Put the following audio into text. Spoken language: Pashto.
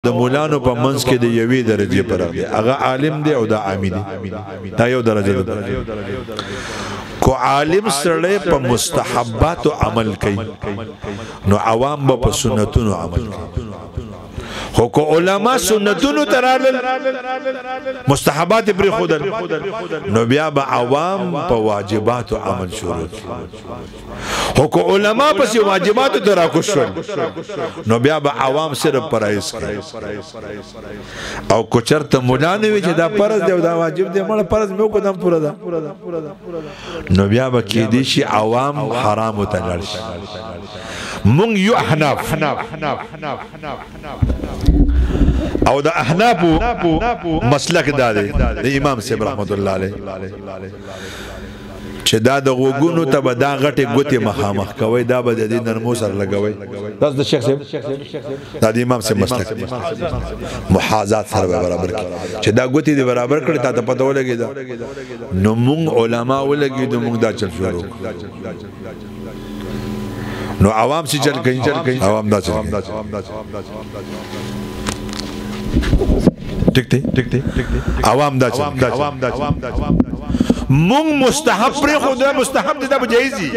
د مولانو په منځ کې د یوې درجه پر دی هغه عالم دی او دا عامی دی دا یو درجه ده کو عالم سره په مستحبات عمل کوي نو عوام به په سنتونو عمل کوي خو کو علما سنتونو ترال مستحبات پر خودل نو بیا به عوام په واجبات عمل شروع خو کو علما پس واجبات ترا کو شول نو بیا به عوام صرف پرایز کوي او کو چرته مولانه وی چې دا فرض دی او دا واجب دی مړ فرض مې وکړم پورا ده نو بیا به کې دي شي عوام حرام وتلل شي مونږ یو احناف او د احناف مسلک دا دی د امام صاحب رحمت الله علیه چې دا د غوګونو ته به دا غټه ګوتې مخامخ کوي دا به د دې نرمو سره لګوي دا د شیخ صاحب دا د امام صاحب مسلک محاذات سره برابر چې دا ګوتې دی برابر کړي ته پته ولګي دا نو مونږ علما ولګي د مونږ دا چل شروع نو عوام سي چل کوي عوام دا چل ټیک عوام دا چل مونږ مستحب پر خدا مستحب دا جایز دي